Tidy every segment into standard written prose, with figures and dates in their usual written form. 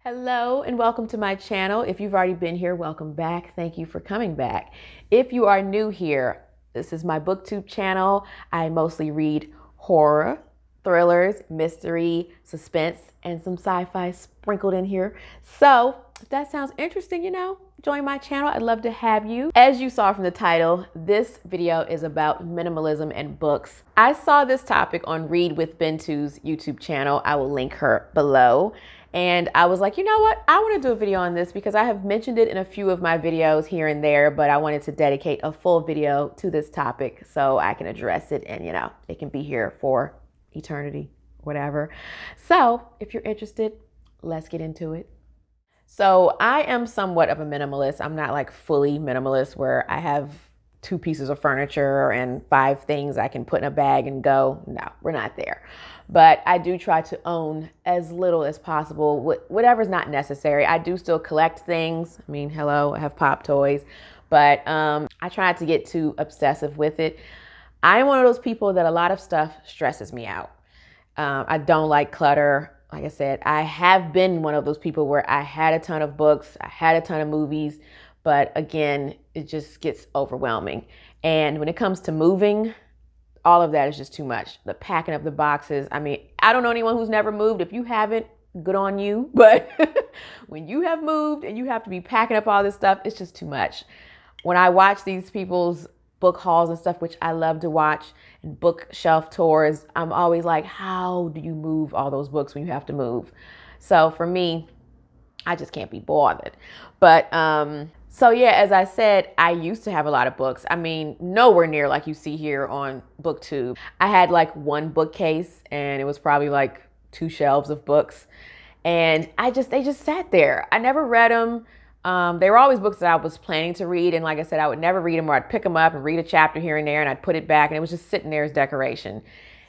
Hello and welcome to my channel. If you've already been here, welcome back. Thank you for coming back. If you are new here, this is my Booktube channel. I mostly read horror, thrillers, mystery, suspense, and some sci-fi sprinkled in here. So if that sounds interesting, join my channel. I'd love to have you. As you saw from the title, this video is about minimalism and books. I saw this topic on read.with.bintou's YouTube channel. I will link her below. And I was like, you know what? I want to do a video on this because I have mentioned it in a few of my videos here and there, but I wanted to dedicate a full video to this topic so I can address it and, it can be here for eternity, whatever. So if you're interested, let's get into it. So I am somewhat of a minimalist. I'm not like fully minimalist where I have 2 pieces of furniture and 5 things I can put in a bag and go. No, we're not there. But I do try to own as little as possible, whatever's not necessary. I do still collect things. I mean, hello, I have pop toys, but I try not to get too obsessive with it. I am one of those people that a lot of stuff stresses me out. I don't like clutter. Like I said, I have been one of those people where I had a ton of books, I had a ton of movies, but again, it just gets overwhelming. And when it comes to moving, all of that is just too much. The packing of the boxes. I mean, I don't know anyone who's never moved. If you haven't, good on you. But when you have moved and you have to be packing up all this stuff, it's just too much. When I watch these people's book hauls and stuff, which I love to watch, and bookshelf tours, I'm always like, how do you move all those books when you have to move? So for me, I just can't be bothered. But so yeah, as I said, I used to have a lot of books. I mean, nowhere near like you see here on Booktube. I had like 1 bookcase and it was probably like 2 shelves of books. And they just sat there. I never read them. They were always books that I was planning to read. And like I said, I would never read them, or I'd pick them up and read a chapter here and there and I'd put it back and it was just sitting there as decoration.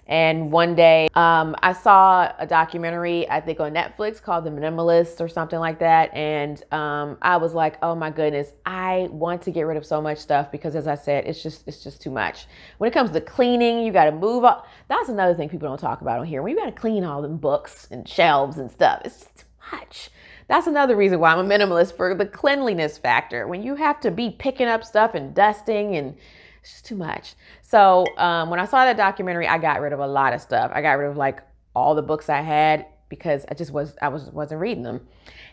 And one day I saw a documentary, I think on Netflix, called The Minimalist or something like that. And I was like, oh my goodness, I want to get rid of so much stuff because, as I said, it's just too much. When it comes to cleaning, you got to move up. That's another thing people don't talk about on here. When you got to clean all them books and shelves and stuff, it's just too much. That's another reason why I'm a minimalist, for the cleanliness factor. When you have to be picking up stuff and dusting, and it's just too much. So when I saw that documentary, I got rid of a lot of stuff. I got rid of like all the books I had because I wasn't reading them.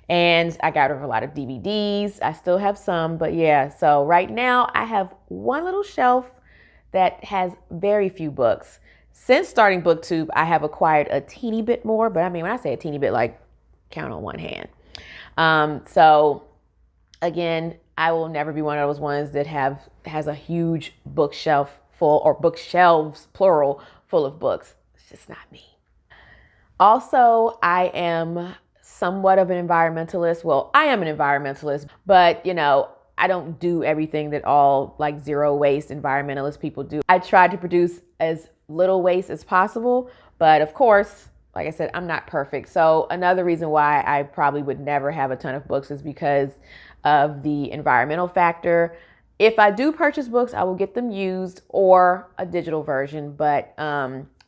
And I got rid of a lot of DVDs. I still have some, but yeah. So right now I have 1 little shelf that has very few books. Since starting Booktube, I have acquired a teeny bit more, but I mean, when I say a teeny bit, like count on one hand. So again, I will never be one of those ones that has a huge bookshelf full, or bookshelves, plural, full of books. It's just not me. Also, I am somewhat of an environmentalist. Well, I am an environmentalist, but I don't do everything that all like zero waste environmentalist people do. I try to produce as little waste as possible, but of course, like I said, I'm not perfect. So another reason why I probably would never have a ton of books is because of the environmental factor. If I do purchase books, I will get them used or a digital version. But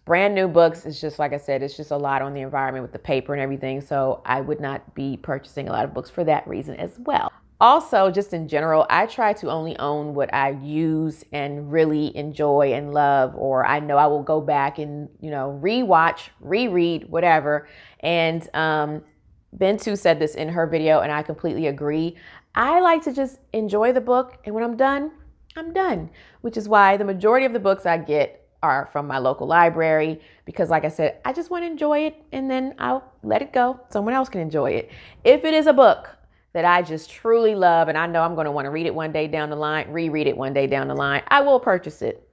brand new books is just, like I said, it's just a lot on the environment with the paper and everything. So I would not be purchasing a lot of books for that reason as well. Also, just in general, I try to only own what I use and really enjoy and love, or I know I will go back and, rewatch, reread, whatever. And Bintou said this in her video, and I completely agree. I like to just enjoy the book, and when I'm done, I'm done, which is why the majority of the books I get are from my local library, because like I said, I just want to enjoy it, and then I'll let it go. Someone else can enjoy it. If it is a book that I just truly love, and I know I'm going to want to read it one day down the line, reread it one day down the line, I will purchase it.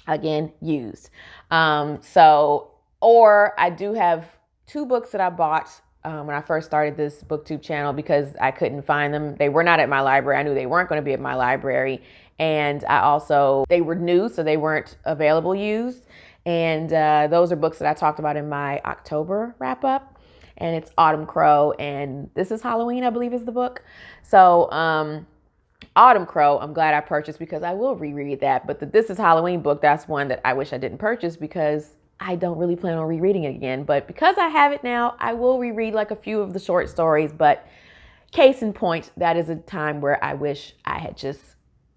Again, used. Or I do have 2 books that I bought when I first started this Booktube channel because I couldn't find them. They were not at my library. I knew they weren't going to be at my library. And they were new, so they weren't available used. And those are books that I talked about in my October wrap up. And it's Autumn Crow, and This Is Halloween, I believe is the book. So Autumn Crow, I'm glad I purchased because I will reread that. But the This Is Halloween book, that's one that I wish I didn't purchase because I don't really plan on rereading it again. But because I have it now, I will reread like a few of the short stories. But case in point, that is a time where I wish I had just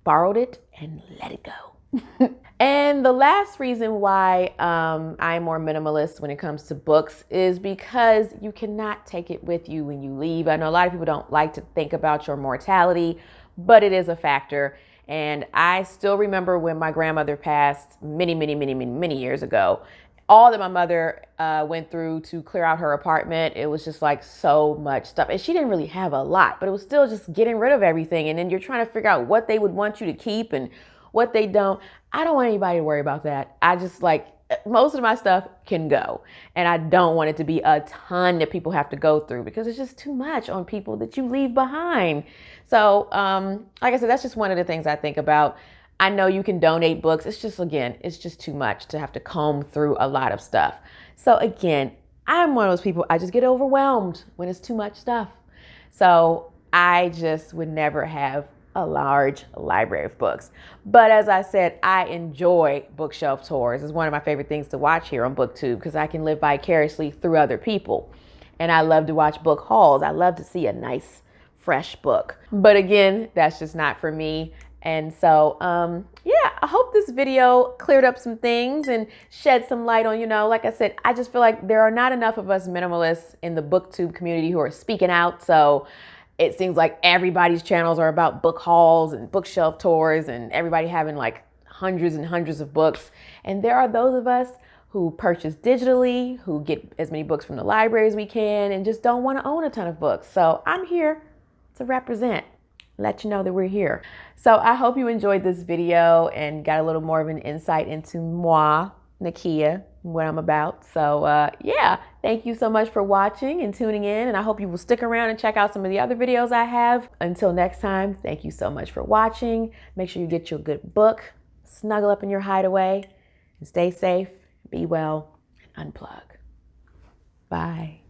borrowed it and let it go. And the last reason why I'm more minimalist when it comes to books is because you cannot take it with you when you leave. I know a lot of people don't like to think about your mortality, but it is a factor. And I still remember when my grandmother passed many years ago. All that my mother went through to clear out her apartment, it was just like so much stuff. And she didn't really have a lot, but it was still just getting rid of everything. And then you're trying to figure out what they would want you to keep and what they don't. I don't want anybody to worry about that. I just like, most of my stuff can go. And I don't want it to be a ton that people have to go through because it's just too much on people that you leave behind. So, like I said, that's just one of the things I think about. I know you can donate books. It's just, again, it's just too much to have to comb through a lot of stuff. So again, I'm one of those people, I just get overwhelmed when it's too much stuff. So I just would never have a large library of books. But as I said, I enjoy bookshelf tours. It's one of my favorite things to watch here on Booktube because I can live vicariously through other people. And I love to watch book hauls. I love to see a nice, fresh book. But again, that's just not for me. And so, yeah, I hope this video cleared up some things and shed some light on, like I said, I just feel like there are not enough of us minimalists in the Booktube community who are speaking out. So it seems like everybody's channels are about book hauls and bookshelf tours and everybody having like hundreds and hundreds of books. And there are those of us who purchase digitally, who get as many books from the library as we can and just don't want to own a ton of books. So I'm here to represent, let you know that we're here. So I hope you enjoyed this video and got a little more of an insight into moi, Nakia, what I'm about. So yeah, thank you so much for watching and tuning in. And I hope you will stick around and check out some of the other videos I have. Until next time, thank you so much for watching. Make sure you get your good book, snuggle up in your hideaway, and stay safe, be well, and unplug. Bye.